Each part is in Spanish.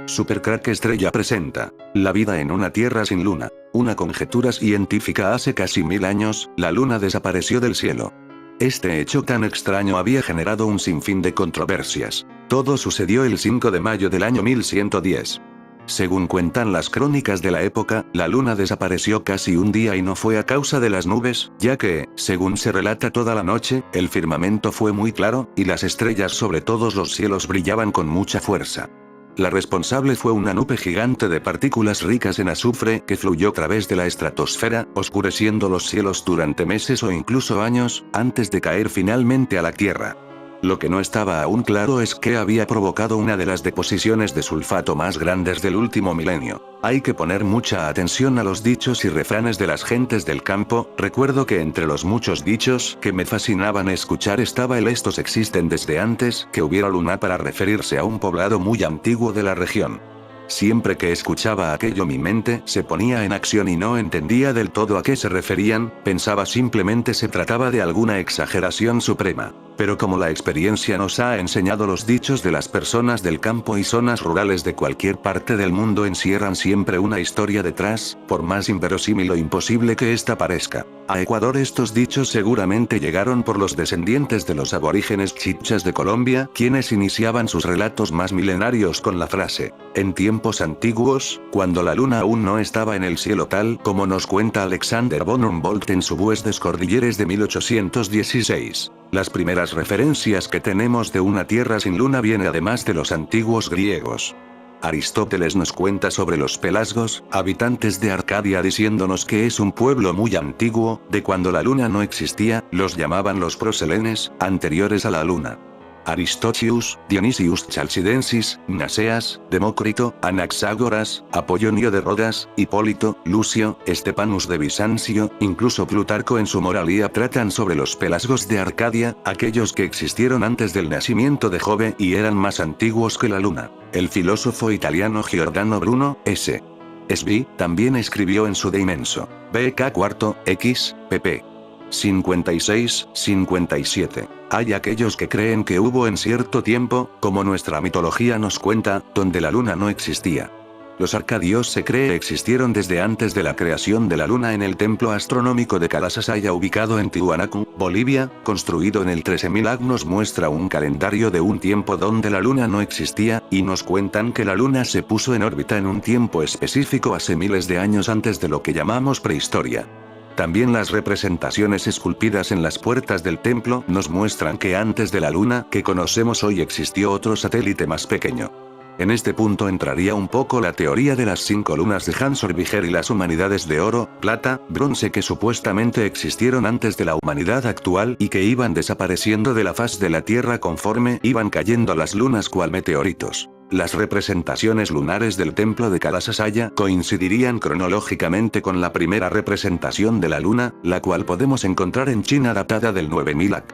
Supercrack Estrella presenta La vida en una Tierra sin luna. Una conjetura científica. Hace casi 1000 años, la luna desapareció del cielo. Este hecho tan extraño había generado un sinfín de controversias. Todo sucedió el 5 de mayo del año 1110. Según cuentan las crónicas de la época, la luna desapareció casi un día y no fue a causa de las nubes, ya que, según se relata toda la noche, el firmamento fue muy claro, y las estrellas sobre todos los cielos brillaban con mucha fuerza. La responsable fue una nube gigante de partículas ricas en azufre que fluyó a través de la estratosfera, oscureciendo los cielos durante meses o incluso años, antes de caer finalmente a la Tierra. Lo que no estaba aún claro es qué había provocado una de las deposiciones de sulfato más grandes del último milenio. Hay que poner mucha atención a los dichos y refranes de las gentes del campo. Recuerdo que entre los muchos dichos que me fascinaban escuchar estaba el "estos existen desde antes que hubiera luna", para referirse a un poblado muy antiguo de la región. Siempre que escuchaba aquello mi mente se ponía en acción y no entendía del todo a qué se referían, pensaba simplemente se trataba de alguna exageración suprema. Pero como la experiencia nos ha enseñado, los dichos de las personas del campo y zonas rurales de cualquier parte del mundo encierran siempre una historia detrás, por más inverosímil o imposible que ésta parezca. A Ecuador estos dichos seguramente llegaron por los descendientes de los aborígenes chichas de Colombia, quienes iniciaban sus relatos más milenarios con la frase: en tiempos antiguos, cuando la luna aún no estaba en el cielo, tal como nos cuenta Alexander von Humboldt en su Bues des Cordilleres de 1816. Las primeras referencias que tenemos de una tierra sin luna viene además de los antiguos griegos. Aristóteles nos cuenta sobre los pelasgos, habitantes de Arcadia, diciéndonos que es un pueblo muy antiguo, de cuando la luna no existía, los llamaban los proselenes, anteriores a la luna. Aristotius, Dionisius Chalcidensis, Mnaseas, Demócrito, Anaxágoras, Apollonio de Rodas, Hipólito, Lucio, Estepanus de Bizancio, incluso Plutarco en su Moralía tratan sobre los pelasgos de Arcadia, aquellos que existieron antes del nacimiento de Jove y eran más antiguos que la luna. El filósofo italiano Giordano Bruno, S. Sb., también escribió en su De Immenso. BK IV, X, pp. 56-57. Hay aquellos que creen que hubo en cierto tiempo, como nuestra mitología nos cuenta, donde la luna no existía. Los arcadios se cree existieron desde antes de la creación de la luna en el templo astronómico de Calasasaya ubicado en Tiwanaku, Bolivia, construido en el 13.000 AC. Nos muestra un calendario de un tiempo donde la luna no existía, y nos cuentan que la luna se puso en órbita en un tiempo específico hace miles de años antes de lo que llamamos prehistoria. También las representaciones esculpidas en las puertas del templo nos muestran que antes de la luna que conocemos hoy existió otro satélite más pequeño. En este punto entraría un poco la teoría de las 5 lunas de Hans Orbiger y las humanidades de oro, plata, bronce que supuestamente existieron antes de la humanidad actual y que iban desapareciendo de la faz de la Tierra conforme iban cayendo las lunas cual meteoritos. Las representaciones lunares del templo de Calasasaya coincidirían cronológicamente con la primera representación de la luna, la cual podemos encontrar en China datada del 9000 AC.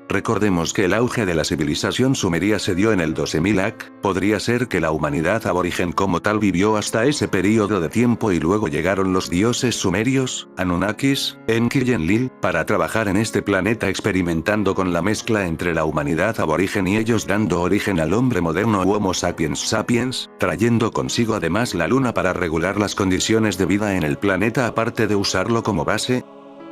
Recordemos que el auge de la civilización sumeria se dio en el 12.000 AC, podría ser que la humanidad aborigen como tal vivió hasta ese periodo de tiempo y luego llegaron los dioses sumerios, Anunnakis, Enki y Enlil, para trabajar en este planeta experimentando con la mezcla entre la humanidad aborigen y ellos dando origen al hombre moderno u Homo sapiens sapiens, trayendo consigo además la luna para regular las condiciones de vida en el planeta aparte de usarlo como base.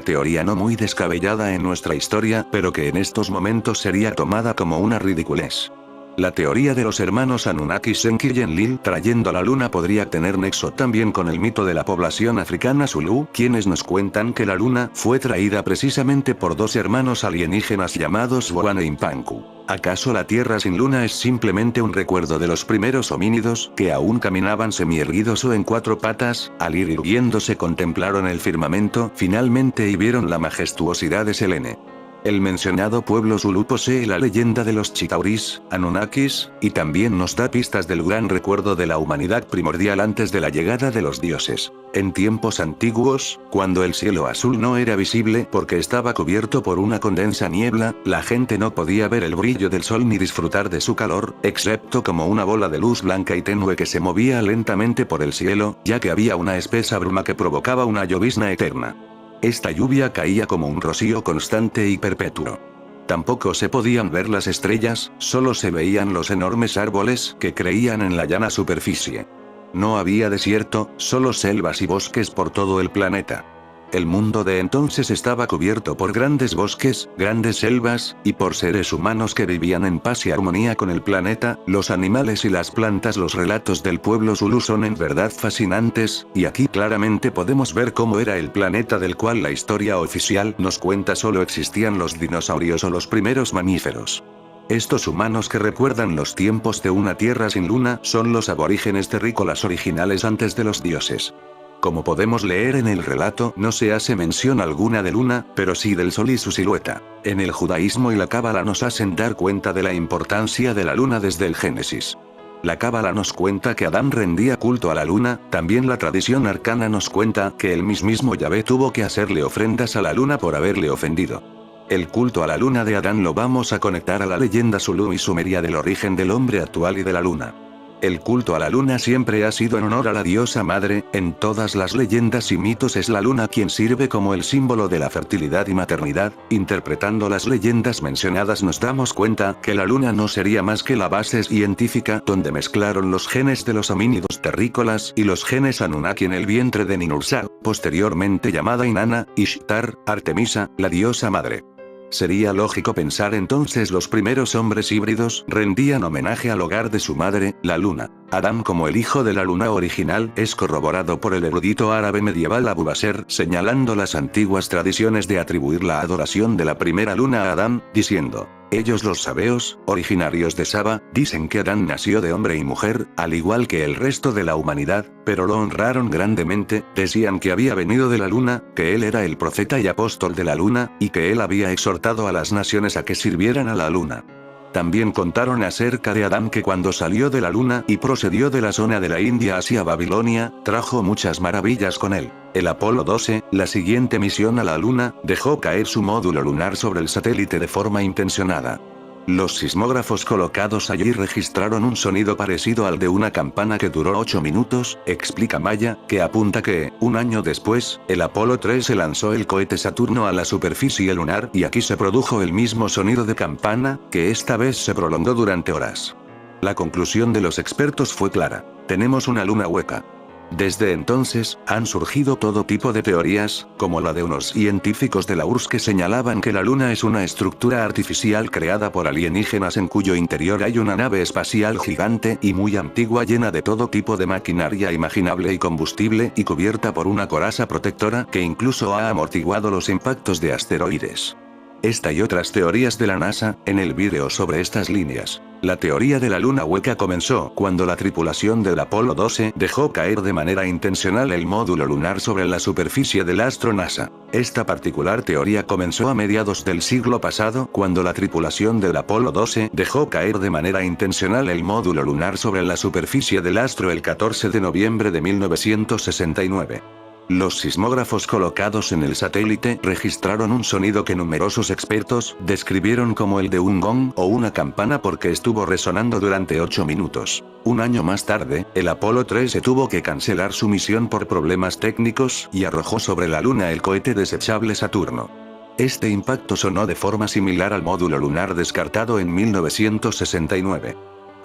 Teoría no muy descabellada en nuestra historia, pero que en estos momentos sería tomada como una ridiculez. La teoría de los hermanos Anunnakis Enki y Enlil trayendo la luna podría tener nexo también con el mito de la población africana Zulu, quienes nos cuentan que la luna fue traída precisamente por dos hermanos alienígenas llamados Boan e Impanku. ¿Acaso la Tierra sin luna es simplemente un recuerdo de los primeros homínidos, que aún caminaban semierguidos o en 4 patas, al ir irguiéndose contemplaron el firmamento finalmente y vieron la majestuosidad de Selene? El mencionado pueblo Zulu posee la leyenda de los Chitauris, Anunnakis, y también nos da pistas del gran recuerdo de la humanidad primordial antes de la llegada de los dioses. En tiempos antiguos, cuando el cielo azul no era visible porque estaba cubierto por una condensa niebla, la gente no podía ver el brillo del sol ni disfrutar de su calor, excepto como una bola de luz blanca y tenue que se movía lentamente por el cielo, ya que había una espesa bruma que provocaba una llovizna eterna. Esta lluvia caía como un rocío constante y perpetuo. Tampoco se podían ver las estrellas, solo se veían los enormes árboles que creían en la llana superficie. No había desierto, solo selvas y bosques por todo el planeta. El mundo de entonces estaba cubierto por grandes bosques, grandes selvas, y por seres humanos que vivían en paz y armonía con el planeta, los animales y las plantas. Los relatos del pueblo Zulu son en verdad fascinantes, y aquí claramente podemos ver cómo era el planeta del cual la historia oficial nos cuenta solo existían los dinosaurios o los primeros mamíferos. Estos humanos que recuerdan los tiempos de una tierra sin luna son los aborígenes terrícolas originales antes de los dioses. Como podemos leer en el relato, no se hace mención alguna de luna, pero sí del sol y su silueta. En el judaísmo y la cábala nos hacen dar cuenta de la importancia de la luna desde el Génesis. La cábala nos cuenta que Adán rendía culto a la luna, también la tradición arcana nos cuenta que el mismísimo Yahvé tuvo que hacerle ofrendas a la luna por haberle ofendido. El culto a la luna de Adán lo vamos a conectar a la leyenda zulú y sumeria del origen del hombre actual y de la luna. El culto a la luna siempre ha sido en honor a la diosa madre, en todas las leyendas y mitos es la luna quien sirve como el símbolo de la fertilidad y maternidad. Interpretando las leyendas mencionadas nos damos cuenta que la luna no sería más que la base científica donde mezclaron los genes de los homínidos terrícolas y los genes Anunnaki en el vientre de Ninursag, posteriormente llamada Inanna, Ishtar, Artemisa, la diosa madre. Sería lógico pensar entonces los primeros hombres híbridos rendían homenaje al hogar de su madre, la luna. Adán como el hijo de la luna original es corroborado por el erudito árabe medieval Abu Basser señalando las antiguas tradiciones de atribuir la adoración de la primera luna a Adán, diciendo: ellos los sabeos, originarios de Saba, dicen que Adán nació de hombre y mujer, al igual que el resto de la humanidad, pero lo honraron grandemente, decían que había venido de la luna, que él era el profeta y apóstol de la luna, y que él había exhortado a las naciones a que sirvieran a la luna. También contaron acerca de Adán que cuando salió de la luna y procedió de la zona de la India hacia Babilonia, trajo muchas maravillas con él. El Apolo 12, la siguiente misión a la luna, dejó caer su módulo lunar sobre el satélite de forma intencionada. Los sismógrafos colocados allí registraron un sonido parecido al de una campana que duró 8 minutos, explica Maya, que apunta que, un año después, el Apolo 13 lanzó el cohete Saturno a la superficie lunar y aquí se produjo el mismo sonido de campana, que esta vez se prolongó durante horas. La conclusión de los expertos fue clara: tenemos una luna hueca. Desde entonces, han surgido todo tipo de teorías, como la de unos científicos de la URSS que señalaban que la luna es una estructura artificial creada por alienígenas en cuyo interior hay una nave espacial gigante y muy antigua llena de todo tipo de maquinaria imaginable y combustible y cubierta por una coraza protectora que incluso ha amortiguado los impactos de asteroides. Esta y otras teorías de la NASA, en el vídeo sobre estas líneas. La teoría de la luna hueca comenzó cuando la tripulación del Apolo 12 dejó caer de manera intencional el módulo lunar sobre la superficie del astro NASA. Esta particular teoría comenzó a mediados del siglo pasado cuando la tripulación del Apolo 12 dejó caer de manera intencional el módulo lunar sobre la superficie del astro el 14 de noviembre de 1969. Los sismógrafos colocados en el satélite registraron un sonido que numerosos expertos describieron como el de un gong o una campana porque estuvo resonando durante 8 minutos. Un año más tarde, el Apolo 13 tuvo que cancelar su misión por problemas técnicos y arrojó sobre la Luna el cohete desechable Saturno. Este impacto sonó de forma similar al módulo lunar descartado en 1969.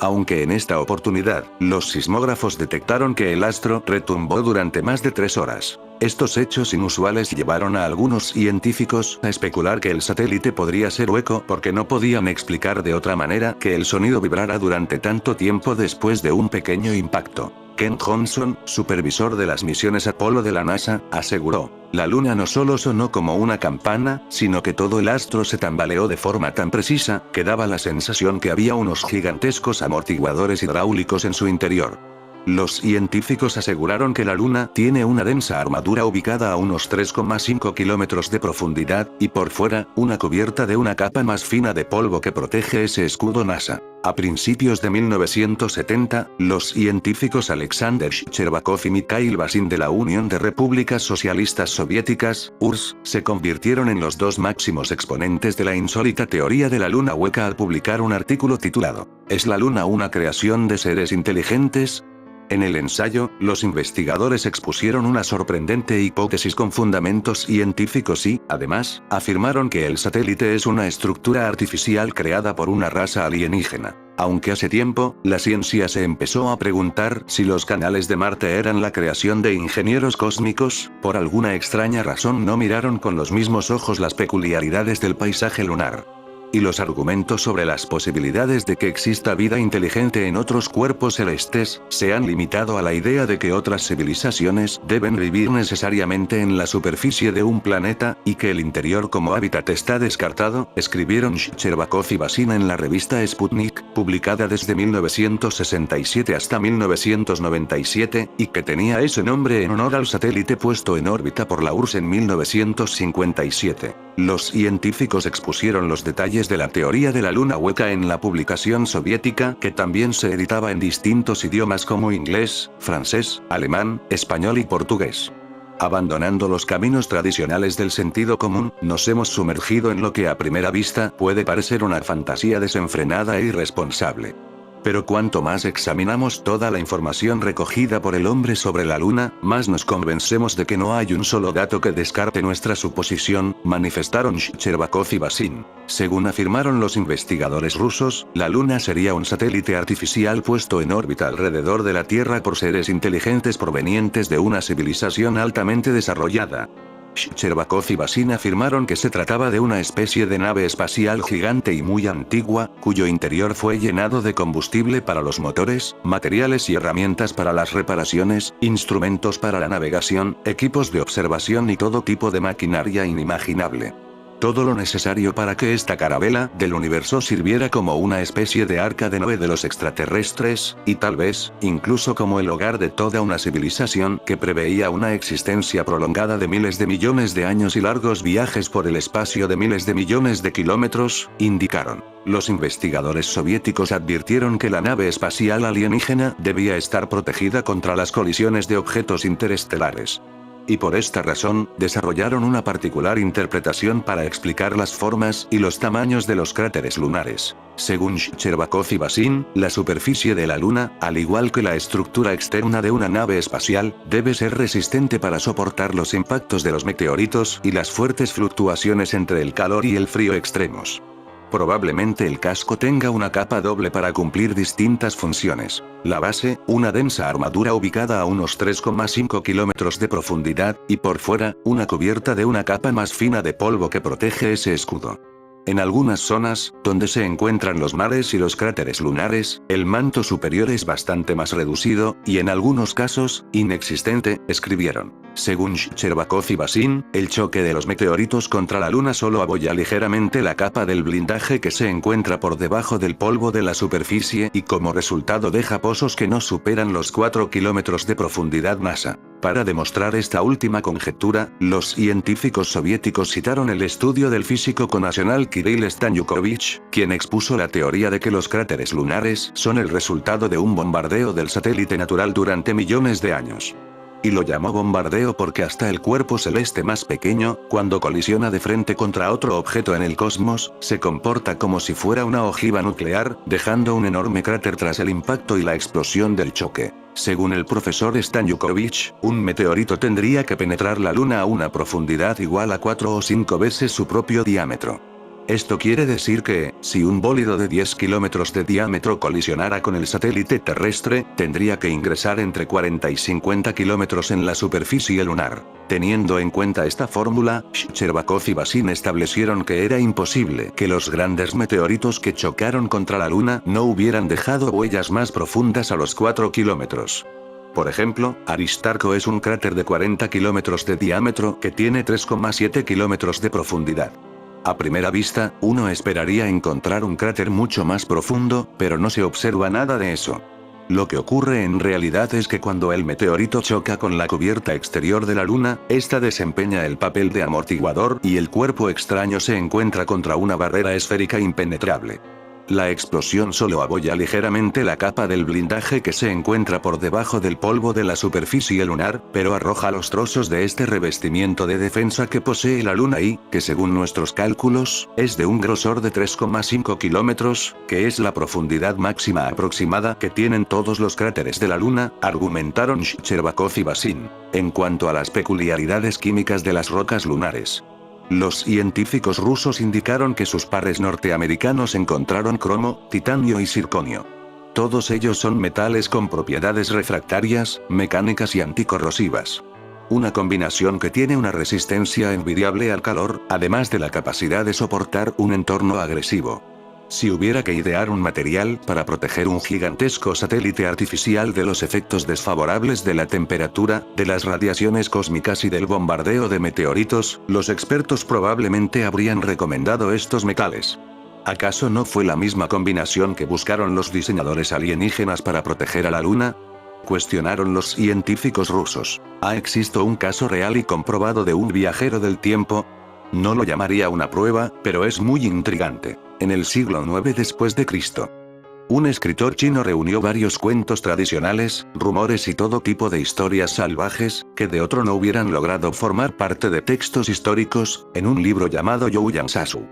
Aunque en esta oportunidad, los sismógrafos detectaron que el astro retumbó durante más de 3 horas. Estos hechos inusuales llevaron a algunos científicos a especular que el satélite podría ser hueco porque no podían explicar de otra manera que el sonido vibrara durante tanto tiempo después de un pequeño impacto. Ken Johnson, supervisor de las misiones Apolo de la NASA, aseguró: la Luna no solo sonó como una campana, sino que todo el astro se tambaleó de forma tan precisa, que daba la sensación que había unos gigantescos amortiguadores hidráulicos en su interior. Los científicos aseguraron que la Luna tiene una densa armadura ubicada a unos 3,5 kilómetros de profundidad, y por fuera, una cubierta de una capa más fina de polvo que protege ese escudo NASA. A principios de 1970, los científicos Alexander Shcherbakov y Mikhail Basin de la Unión de Repúblicas Socialistas Soviéticas, URSS, se convirtieron en los dos máximos exponentes de la insólita teoría de la luna hueca al publicar un artículo titulado: ¿Es la luna una creación de seres inteligentes? En el ensayo, los investigadores expusieron una sorprendente hipótesis con fundamentos científicos y, además, afirmaron que el satélite es una estructura artificial creada por una raza alienígena. Aunque hace tiempo, la ciencia se empezó a preguntar si los canales de Marte eran la creación de ingenieros cósmicos, por alguna extraña razón no miraron con los mismos ojos las peculiaridades del paisaje lunar. Y los argumentos sobre las posibilidades de que exista vida inteligente en otros cuerpos celestes, se han limitado a la idea de que otras civilizaciones deben vivir necesariamente en la superficie de un planeta, y que el interior como hábitat está descartado, escribieron Shcherbakov y Basin en la revista Sputnik, publicada desde 1967 hasta 1997, y que tenía ese nombre en honor al satélite puesto en órbita por la URSS en 1957. Los científicos expusieron los detalles de la teoría de la luna hueca en la publicación soviética, que también se editaba en distintos idiomas como inglés, francés, alemán, español y portugués. Abandonando los caminos tradicionales del sentido común, nos hemos sumergido en lo que a primera vista puede parecer una fantasía desenfrenada e irresponsable. Pero cuanto más examinamos toda la información recogida por el hombre sobre la Luna, más nos convencemos de que no hay un solo dato que descarte nuestra suposición, manifestaron Shcherbakov y Basin. Según afirmaron los investigadores rusos, la Luna sería un satélite artificial puesto en órbita alrededor de la Tierra por seres inteligentes provenientes de una civilización altamente desarrollada. Shcherbakov y Basin afirmaron que se trataba de una especie de nave espacial gigante y muy antigua, cuyo interior fue llenado de combustible para los motores, materiales y herramientas para las reparaciones, instrumentos para la navegación, equipos de observación y todo tipo de maquinaria inimaginable. Todo lo necesario para que esta carabela del universo sirviera como una especie de arca de Noé de los extraterrestres, y tal vez, incluso como el hogar de toda una civilización que preveía una existencia prolongada de miles de millones de años y largos viajes por el espacio de miles de millones de kilómetros, indicaron. Los investigadores soviéticos advirtieron que la nave espacial alienígena debía estar protegida contra las colisiones de objetos interestelares. Y por esta razón, desarrollaron una particular interpretación para explicar las formas y los tamaños de los cráteres lunares. Según Shcherbakov y Basin, la superficie de la Luna, al igual que la estructura externa de una nave espacial, debe ser resistente para soportar los impactos de los meteoritos y las fuertes fluctuaciones entre el calor y el frío extremos. Probablemente el casco tenga una capa doble para cumplir distintas funciones. La base, una densa armadura ubicada a unos 3,5 kilómetros de profundidad, y por fuera, una cubierta de una capa más fina de polvo que protege ese escudo. En algunas zonas, donde se encuentran los mares y los cráteres lunares, el manto superior es bastante más reducido, y en algunos casos, inexistente, escribieron. Según Shcherbakov y Basin, el choque de los meteoritos contra la Luna solo abolla ligeramente la capa del blindaje que se encuentra por debajo del polvo de la superficie y como resultado deja pozos que no superan los 4 kilómetros de profundidad NASA. Para demostrar esta última conjetura, los científicos soviéticos citaron el estudio del físico connacional Kirill Stanyukovich, quien expuso la teoría de que los cráteres lunares son el resultado de un bombardeo del satélite natural durante millones de años. Y lo llamó bombardeo porque hasta el cuerpo celeste más pequeño, cuando colisiona de frente contra otro objeto en el cosmos, se comporta como si fuera una ojiva nuclear, dejando un enorme cráter tras el impacto y la explosión del choque. Según el profesor Stanyukovich, un meteorito tendría que penetrar la Luna a una profundidad igual a 4 o 5 veces su propio diámetro. Esto quiere decir que, si un bólido de 10 kilómetros de diámetro colisionara con el satélite terrestre, tendría que ingresar entre 40 y 50 kilómetros en la superficie lunar. Teniendo en cuenta esta fórmula, Shcherbakov y Basin establecieron que era imposible que los grandes meteoritos que chocaron contra la Luna no hubieran dejado huellas más profundas a los 4 kilómetros. Por ejemplo, Aristarco es un cráter de 40 kilómetros de diámetro que tiene 3,7 kilómetros de profundidad. A primera vista, uno esperaría encontrar un cráter mucho más profundo, pero no se observa nada de eso. Lo que ocurre en realidad es que cuando el meteorito choca con la cubierta exterior de la Luna, esta desempeña el papel de amortiguador y el cuerpo extraño se encuentra contra una barrera esférica impenetrable. La explosión solo abolla ligeramente la capa del blindaje que se encuentra por debajo del polvo de la superficie lunar, pero arroja los trozos de este revestimiento de defensa que posee la Luna y, que según nuestros cálculos, es de un grosor de 3,5 kilómetros, que es la profundidad máxima aproximada que tienen todos los cráteres de la Luna, argumentaron Shcherbakov y Bazin. En cuanto a las peculiaridades químicas de las rocas lunares, los científicos rusos indicaron que sus pares norteamericanos encontraron cromo, titanio y circonio. Todos ellos son metales con propiedades refractarias, mecánicas y anticorrosivas. Una combinación que tiene una resistencia envidiable al calor, además de la capacidad de soportar un entorno agresivo. Si hubiera que idear un material para proteger un gigantesco satélite artificial de los efectos desfavorables de la temperatura, de las radiaciones cósmicas y del bombardeo de meteoritos, los expertos probablemente habrían recomendado estos metales. ¿Acaso no fue la misma combinación que buscaron los diseñadores alienígenas para proteger a la Luna? Cuestionaron los científicos rusos. ¿Existe un caso real y comprobado de un viajero del tiempo? No lo llamaría una prueba, pero es muy intrigante. En el siglo IX después de Cristo, un escritor chino reunió varios cuentos tradicionales, rumores y todo tipo de historias salvajes, que de otro no hubieran logrado formar parte de textos históricos, en un libro llamado Youyan Sasu.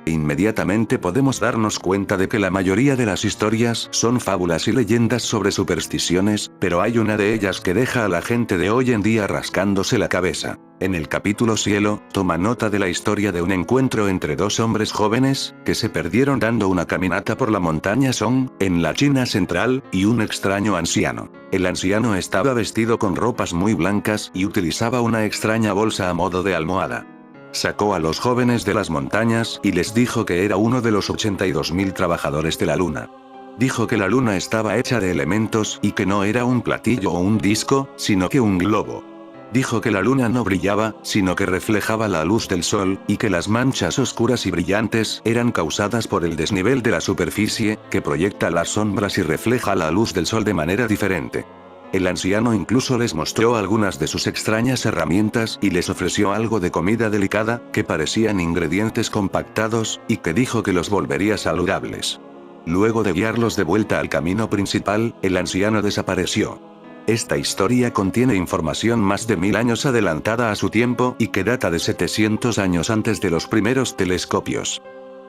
Inmediatamente podemos darnos cuenta de que la mayoría de las historias son fábulas y leyendas sobre supersticiones, pero hay una de ellas que deja a la gente de hoy en día rascándose la cabeza. En el capítulo Cielo, toma nota de la historia de un encuentro entre dos hombres jóvenes, que se perdieron dando una caminata por la montaña Song, en la China central, y un extraño anciano. El anciano estaba vestido con ropas muy blancas y utilizaba una extraña bolsa a modo de almohada. Sacó a los jóvenes de las montañas y les dijo que era uno de los 82.000 trabajadores de la Luna. Dijo que la Luna estaba hecha de elementos y que no era un platillo o un disco, sino que un globo. Dijo que la Luna no brillaba, sino que reflejaba la luz del Sol, y que las manchas oscuras y brillantes eran causadas por el desnivel de la superficie, que proyecta las sombras y refleja la luz del Sol de manera diferente. El anciano incluso les mostró algunas de sus extrañas herramientas y les ofreció algo de comida delicada, que parecían ingredientes compactados, y que dijo que los volvería saludables. Luego de guiarlos de vuelta al camino principal, el anciano desapareció. Esta historia contiene información más de 1000 años adelantada a su tiempo y que data de 700 años antes de los primeros telescopios.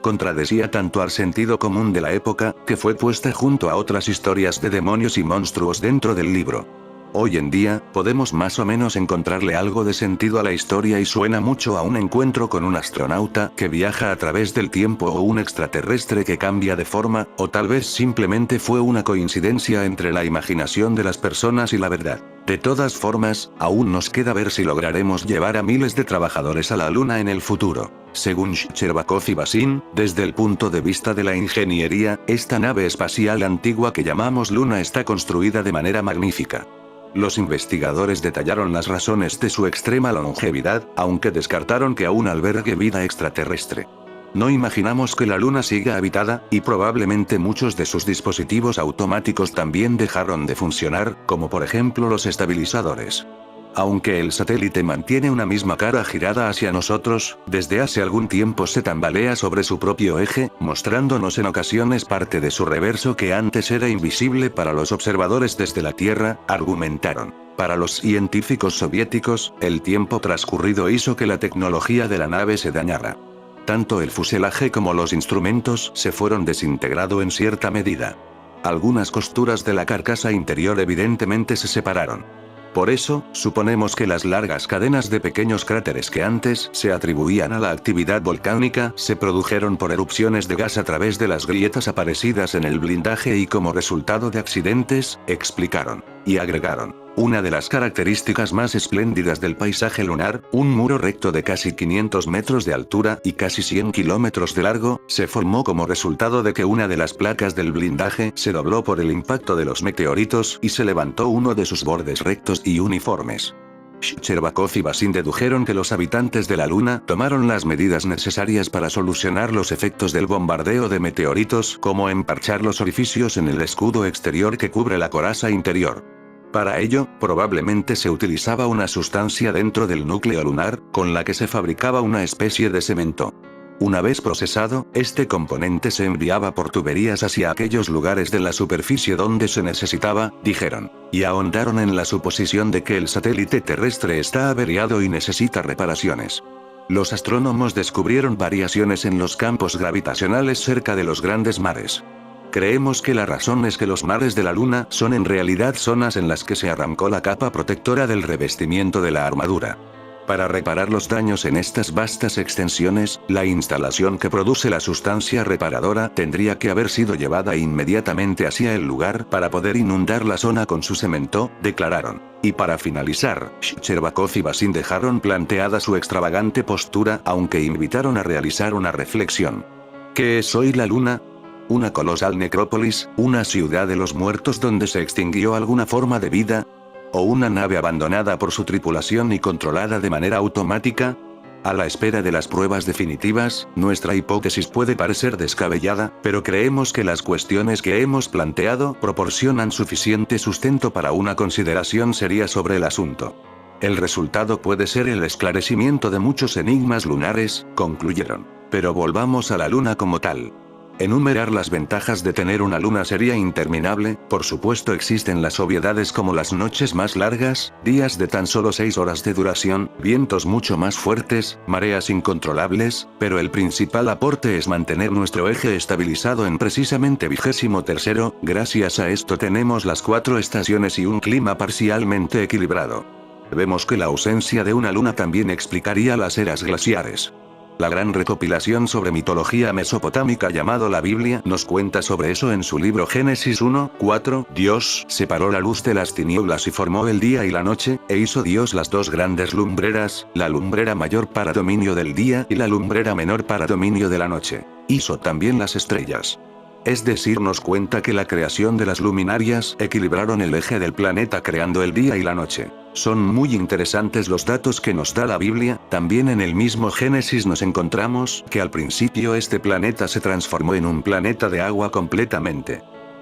Contradecía tanto al sentido común de la época, que fue puesta junto a otras historias de demonios y monstruos dentro del libro. Hoy en día, podemos más o menos encontrarle algo de sentido a la historia y suena mucho a un encuentro con un astronauta que viaja a través del tiempo o un extraterrestre que cambia de forma, o tal vez simplemente fue una coincidencia entre la imaginación de las personas y la verdad. De todas formas, aún nos queda ver si lograremos llevar a miles de trabajadores a la Luna en el futuro. Según Shcherbakov y Bazin, desde el punto de vista de la ingeniería, esta nave espacial antigua que llamamos Luna está construida de manera magnífica. Los investigadores detallaron las razones de su extrema longevidad, aunque descartaron que aún albergue vida extraterrestre. No imaginamos que la Luna siga habitada, y probablemente muchos de sus dispositivos automáticos también dejaron de funcionar, como por ejemplo los estabilizadores. Aunque el satélite mantiene una misma cara girada hacia nosotros, desde hace algún tiempo se tambalea sobre su propio eje, mostrándonos en ocasiones parte de su reverso que antes era invisible para los observadores desde la Tierra, argumentaron. Para los científicos soviéticos, el tiempo transcurrido hizo que la tecnología de la nave se dañara. Tanto el fuselaje como los instrumentos se fueron desintegrando en cierta medida. Algunas costuras de la carcasa interior evidentemente se separaron. Por eso, suponemos que las largas cadenas de pequeños cráteres que antes se atribuían a la actividad volcánica se produjeron por erupciones de gas a través de las grietas aparecidas en el blindaje y como resultado de accidentes, explicaron. Y agregaron. Una de las características más espléndidas del paisaje lunar, un muro recto de casi 500 metros de altura y casi 100 kilómetros de largo, se formó como resultado de que una de las placas del blindaje se dobló por el impacto de los meteoritos y se levantó uno de sus bordes rectos y uniformes. Shcherbakov y Bazin dedujeron que los habitantes de la Luna tomaron las medidas necesarias para solucionar los efectos del bombardeo de meteoritos, como emparchar los orificios en el escudo exterior que cubre la coraza interior. Para ello, probablemente se utilizaba una sustancia dentro del núcleo lunar, con la que se fabricaba una especie de cemento. Una vez procesado, este componente se enviaba por tuberías hacia aquellos lugares de la superficie donde se necesitaba, dijeron. Y ahondaron en la suposición de que el satélite terrestre está averiado y necesita reparaciones. Los astrónomos descubrieron variaciones en los campos gravitacionales cerca de los grandes mares. Creemos que la razón es que los mares de la Luna son en realidad zonas en las que se arrancó la capa protectora del revestimiento de la armadura. Para reparar los daños en estas vastas extensiones, la instalación que produce la sustancia reparadora tendría que haber sido llevada inmediatamente hacia el lugar para poder inundar la zona con su cemento, declararon. Y para finalizar, Shcherbakov y Bazin dejaron planteada su extravagante postura, aunque invitaron a realizar una reflexión. ¿Qué es hoy la Luna? ¿Una colosal necrópolis, una ciudad de los muertos donde se extinguió alguna forma de vida? ¿O una nave abandonada por su tripulación y controlada de manera automática? A la espera de las pruebas definitivas, nuestra hipótesis puede parecer descabellada, pero creemos que las cuestiones que hemos planteado proporcionan suficiente sustento para una consideración seria sobre el asunto. El resultado puede ser el esclarecimiento de muchos enigmas lunares, concluyeron. Pero volvamos a la Luna como tal. Enumerar las ventajas de tener una luna sería interminable. Por supuesto existen las obviedades como las noches más largas, días de tan solo 6 horas de duración, vientos mucho más fuertes, mareas incontrolables, pero el principal aporte es mantener nuestro eje estabilizado en precisamente 23º, gracias a esto tenemos las 4 estaciones y un clima parcialmente equilibrado. Vemos que la ausencia de una luna también explicaría las eras glaciares. La gran recopilación sobre mitología mesopotámica llamado la Biblia nos cuenta sobre eso en su libro Génesis 1:4. Dios separó la luz de las tinieblas y formó el día y la noche, e hizo Dios las 2 grandes lumbreras, la lumbrera mayor para dominio del día y la lumbrera menor para dominio de la noche. Hizo también las estrellas. Es decir, nos cuenta que la creación de las luminarias equilibraron el eje del planeta creando el día y la noche. Son muy interesantes los datos que nos da la Biblia. También en el mismo Génesis nos encontramos que al principio este planeta se transformó en un planeta de agua completamente.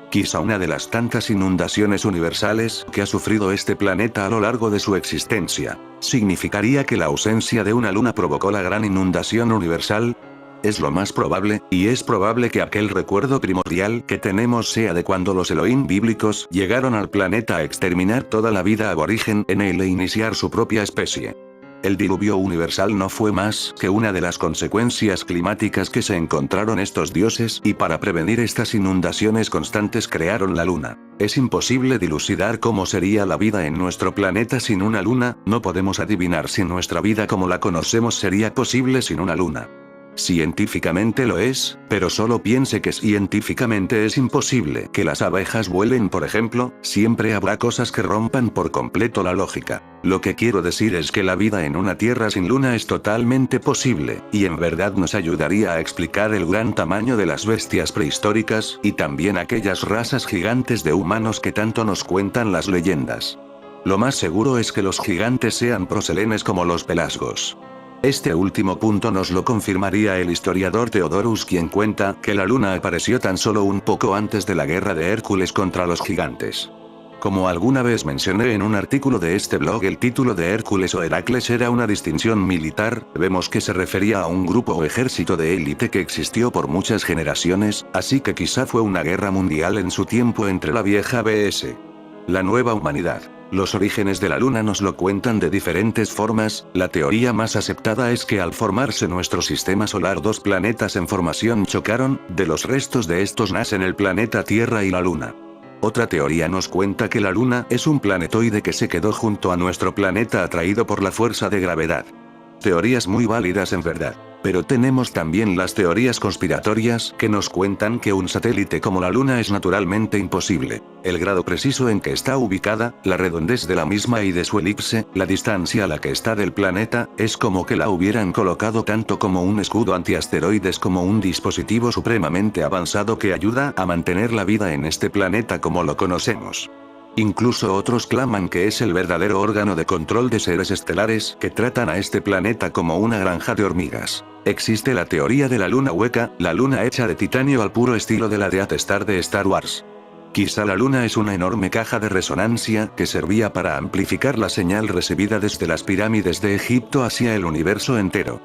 Quizá una de las tantas inundaciones universales que ha sufrido este planeta a lo largo de su existencia. ¿Significaría que la ausencia de una luna provocó la gran inundación universal? Es lo más probable, y es probable que aquel recuerdo primordial que tenemos sea de cuando los Elohim bíblicos llegaron al planeta a exterminar toda la vida aborigen en él e iniciar su propia especie. El diluvio universal no fue más que una de las consecuencias climáticas que se encontraron estos dioses, y para prevenir estas inundaciones constantes crearon la luna. Es imposible dilucidar cómo sería la vida en nuestro planeta sin una luna. No podemos adivinar si nuestra vida como la conocemos sería posible sin una luna. Científicamente lo es, pero solo piense que científicamente es imposible que las abejas vuelen, por ejemplo. Siempre habrá cosas que rompan por completo la lógica. Lo que quiero decir es que la vida en una Tierra sin luna es totalmente posible, y en verdad nos ayudaría a explicar el gran tamaño de las bestias prehistóricas, y también aquellas razas gigantes de humanos que tanto nos cuentan las leyendas. Lo más seguro es que los gigantes sean proselenes como los pelasgos. Este último punto nos lo confirmaría el historiador Theodorus, quien cuenta que la luna apareció tan solo un poco antes de la guerra de Hércules contra los gigantes. Como alguna vez mencioné en un artículo de este blog, el título de Hércules o Heracles era una distinción militar. Vemos que se refería a un grupo o ejército de élite que existió por muchas generaciones, así que quizá fue una guerra mundial en su tiempo entre la vieja vs. la nueva humanidad. Los orígenes de la Luna nos lo cuentan de diferentes formas. La teoría más aceptada es que al formarse nuestro sistema solar 2 planetas en formación chocaron, de los restos de estos nacen el planeta Tierra y la Luna. Otra teoría nos cuenta que la Luna es un planetoide que se quedó junto a nuestro planeta atraído por la fuerza de gravedad. Teorías muy válidas en verdad. Pero tenemos también las teorías conspiratorias que nos cuentan que un satélite como la Luna es naturalmente imposible. El grado preciso en que está ubicada, la redondez de la misma y de su elipse, la distancia a la que está del planeta, es como que la hubieran colocado tanto como un escudo antiasteroides como un dispositivo supremamente avanzado que ayuda a mantener la vida en este planeta como lo conocemos. Incluso otros claman que es el verdadero órgano de control de seres estelares que tratan a este planeta como una granja de hormigas. Existe la teoría de la luna hueca, la luna hecha de titanio al puro estilo de la Death Star de Star Wars. Quizá la luna es una enorme caja de resonancia que servía para amplificar la señal recibida desde las pirámides de Egipto hacia el universo entero.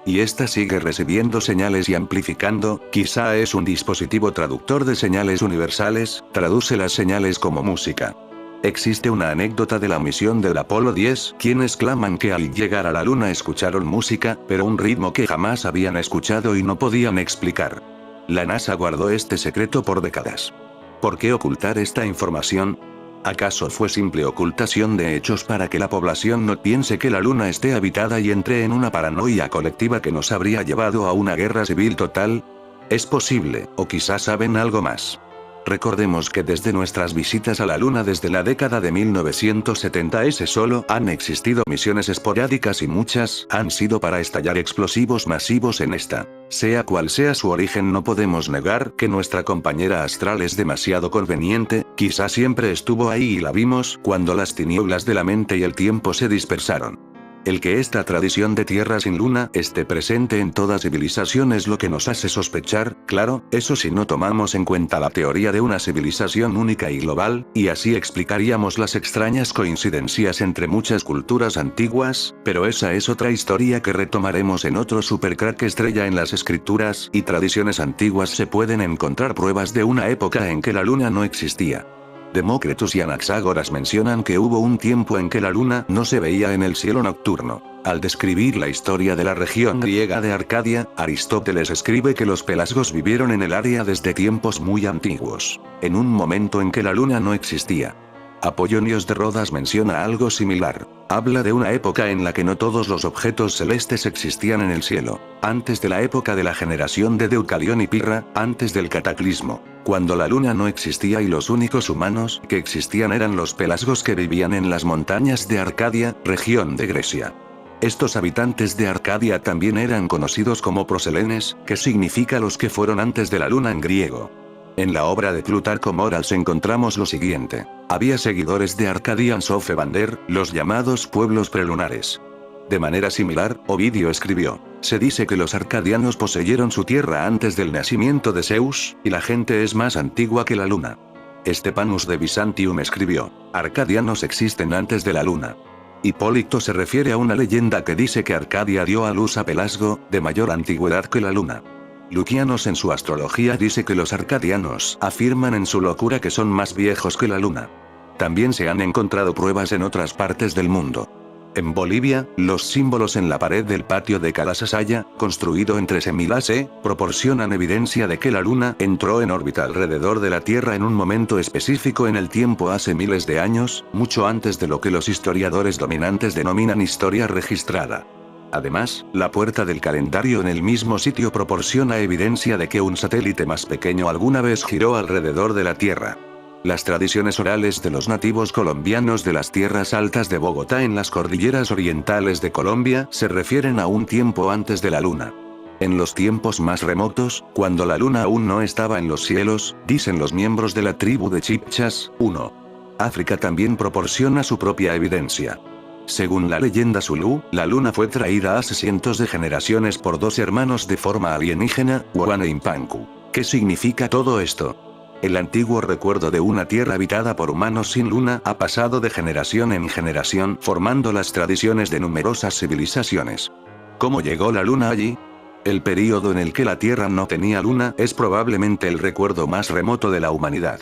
Y esta sigue recibiendo señales y amplificando, quizá es un dispositivo traductor de señales universales, traduce las señales como música. Existe una anécdota de la misión del Apolo 10, quienes claman que al llegar a la Luna escucharon música, pero un ritmo que jamás habían escuchado y no podían explicar. La NASA guardó este secreto por décadas. ¿Por qué ocultar esta información? ¿Acaso fue simple ocultación de hechos para que la población no piense que la Luna esté habitada y entre en una paranoia colectiva que nos habría llevado a una guerra civil total? Es posible, o quizás saben algo más. Recordemos que desde nuestras visitas a la Luna desde la década de 1970 solo han existido misiones esporádicas y muchas han sido para estallar explosivos masivos en esta. Sea cual sea su origen, no podemos negar que nuestra compañera astral es demasiado conveniente, quizá siempre estuvo ahí y la vimos cuando las tinieblas de la mente y el tiempo se dispersaron. El que esta tradición de tierra sin luna esté presente en toda civilización es lo que nos hace sospechar, claro, eso si no tomamos en cuenta la teoría de una civilización única y global, y así explicaríamos las extrañas coincidencias entre muchas culturas antiguas, pero esa es otra historia que retomaremos en otro supercrack estrella. En las escrituras y tradiciones antiguas se pueden encontrar pruebas de una época en que la luna no existía. Demócritus y Anaxágoras mencionan que hubo un tiempo en que la luna no se veía en el cielo nocturno. Al describir la historia de la región griega de Arcadia, Aristóteles escribe que los pelasgos vivieron en el área desde tiempos muy antiguos, en un momento en que la luna no existía. Apollonios de Rodas menciona algo similar. Habla de una época en la que no todos los objetos celestes existían en el cielo, antes de la época de la generación de Deucalión y Pirra, antes del cataclismo, cuando la luna no existía y los únicos humanos que existían eran los pelasgos que vivían en las montañas de Arcadia, región de Grecia. Estos habitantes de Arcadia también eran conocidos como proselenes, que significa los que fueron antes de la luna en griego. En la obra de Plutarco Morals encontramos lo siguiente. Había seguidores de Arcadian Sofevander, los llamados pueblos prelunares. De manera similar, Ovidio escribió: se dice que los arcadianos poseyeron su tierra antes del nacimiento de Zeus, y la gente es más antigua que la luna. Estepanus de Byzantium escribió: arcadianos existen antes de la luna. Hipólito se refiere a una leyenda que dice que Arcadia dio a luz a Pelasgo, de mayor antigüedad que la luna. Lucianos en su astrología dice que los arcadianos afirman en su locura que son más viejos que la luna. También se han encontrado pruebas en otras partes del mundo. En Bolivia, los símbolos en la pared del patio de Calasasaya, construido en 13.000 AC, proporcionan evidencia de que la luna entró en órbita alrededor de la Tierra en un momento específico en el tiempo hace miles de años, mucho antes de lo que los historiadores dominantes denominan historia registrada. Además, la puerta del calendario en el mismo sitio proporciona evidencia de que un satélite más pequeño alguna vez giró alrededor de la Tierra. Las tradiciones orales de los nativos colombianos de las tierras altas de Bogotá en las cordilleras orientales de Colombia se refieren a un tiempo antes de la luna. En los tiempos más remotos, cuando la luna aún no estaba en los cielos, dicen los miembros de la tribu de Chibchas, 1. África también proporciona su propia evidencia. Según la leyenda Zulú, la luna fue traída hace cientos de generaciones por dos hermanos de forma alienígena, Wan e Impanku. ¿Qué significa todo esto? El antiguo recuerdo de una tierra habitada por humanos sin luna ha pasado de generación en generación, formando las tradiciones de numerosas civilizaciones. ¿Cómo llegó la luna allí? El período en el que la Tierra no tenía luna es probablemente el recuerdo más remoto de la humanidad.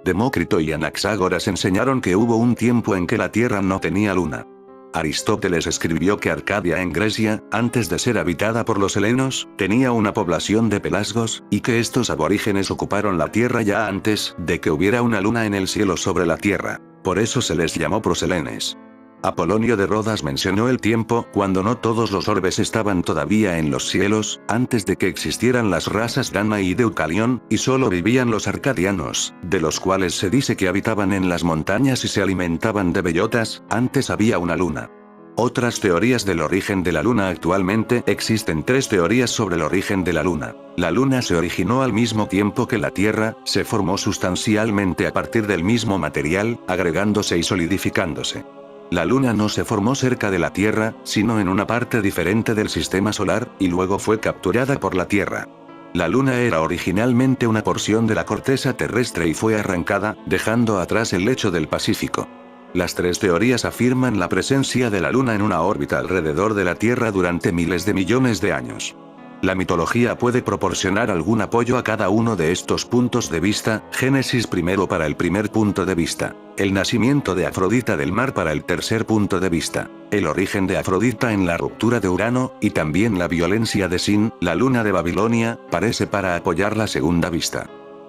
Demócrito y Anaxágoras enseñaron que hubo un tiempo en que la Tierra no tenía luna. Aristóteles escribió que Arcadia en Grecia, antes de ser habitada por los helenos, tenía una población de pelasgos, y que estos aborígenes ocuparon la tierra ya antes de que hubiera una luna en el cielo sobre la tierra. Por eso se les llamó proselenes. Apolonio de Rodas mencionó el tiempo cuando no todos los orbes estaban todavía en los cielos, antes de que existieran las razas Dana y Deucalión, y solo vivían los arcadianos, de los cuales se dice que habitaban en las montañas y se alimentaban de bellotas. Antes había una luna. Otras teorías del origen de la luna. Actualmente existen 3 teorías sobre el origen de la luna. La luna se originó al mismo tiempo que la Tierra, se formó sustancialmente a partir del mismo material, agregándose y solidificándose. La luna no se formó cerca de la Tierra, sino en una parte diferente del sistema solar, y luego fue capturada por la Tierra. La luna era originalmente una porción de la corteza terrestre y fue arrancada, dejando atrás el lecho del Pacífico. Las tres teorías afirman la presencia de la Luna en una órbita alrededor de la Tierra durante miles de millones de años. La mitología puede proporcionar algún apoyo a cada uno de estos puntos de vista. Génesis primero para el primer punto de vista. El nacimiento de Afrodita del mar para el tercer punto de vista. El origen de Afrodita en la ruptura de Urano, y también la violencia de Sin, la luna de Babilonia, parece para apoyar la segunda vista.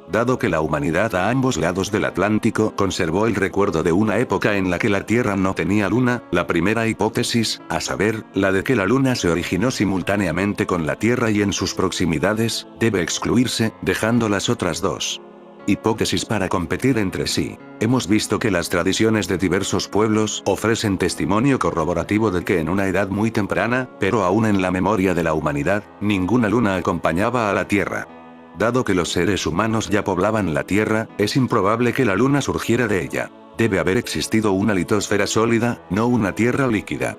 Dado que la humanidad a ambos lados del Atlántico conservó el recuerdo de una época en la que la Tierra no tenía luna, la primera hipótesis, a saber, la de que la luna se originó simultáneamente con la Tierra y en sus proximidades, debe excluirse, dejando las otras dos hipótesis para competir entre sí. Hemos visto que las tradiciones de diversos pueblos ofrecen testimonio corroborativo de que en una edad muy temprana, pero aún en la memoria de la humanidad, ninguna luna acompañaba a la Tierra. Dado que los seres humanos ya poblaban la Tierra, es improbable que la Luna surgiera de ella. Debe haber existido una litosfera sólida, no una Tierra líquida.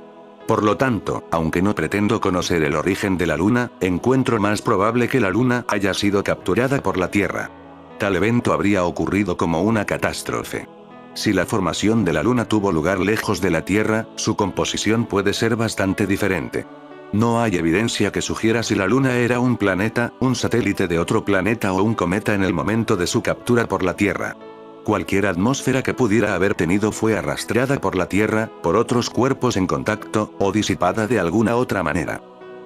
Por lo tanto, aunque no pretendo conocer el origen de la Luna, encuentro más probable que la Luna haya sido capturada por la Tierra. Tal evento habría ocurrido como una catástrofe. Si la formación de la Luna tuvo lugar lejos de la Tierra, su composición puede ser bastante diferente. No hay evidencia que sugiera si la Luna era un planeta, un satélite de otro planeta o un cometa en el momento de su captura por la Tierra. Cualquier atmósfera que pudiera haber tenido fue arrastrada por la Tierra, por otros cuerpos en contacto, o disipada de alguna otra manera.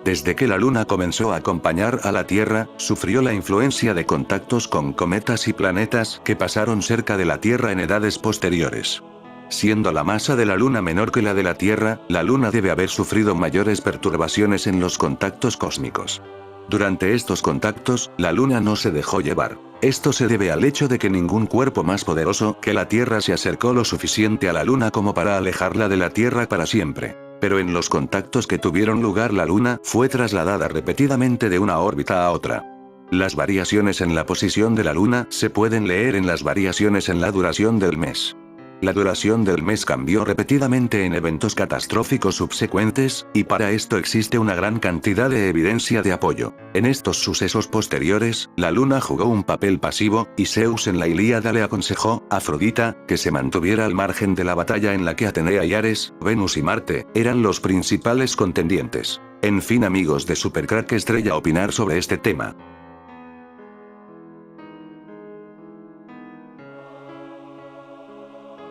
Desde que la Luna comenzó a acompañar a la Tierra, sufrió la influencia de contactos con cometas y planetas que pasaron cerca de la Tierra en edades posteriores. Siendo la masa de la Luna menor que la de la Tierra, la Luna debe haber sufrido mayores perturbaciones en los contactos cósmicos. Durante estos contactos, la Luna no se dejó llevar. Esto se debe al hecho de que ningún cuerpo más poderoso que la Tierra se acercó lo suficiente a la Luna como para alejarla de la Tierra para siempre. Pero en los contactos que tuvieron lugar, la Luna fue trasladada repetidamente de una órbita a otra. Las variaciones en la posición de la Luna se pueden leer en las variaciones en la duración del mes. La duración del mes cambió repetidamente en eventos catastróficos subsecuentes, y para esto existe una gran cantidad de evidencia de apoyo. En estos sucesos posteriores, la Luna jugó un papel pasivo, y Zeus en la Ilíada le aconsejó a Afrodita que se mantuviera al margen de la batalla en la que Atenea y Ares, Venus y Marte, eran los principales contendientes. En fin, amigos de Supercrack Estrella, opinar sobre este tema.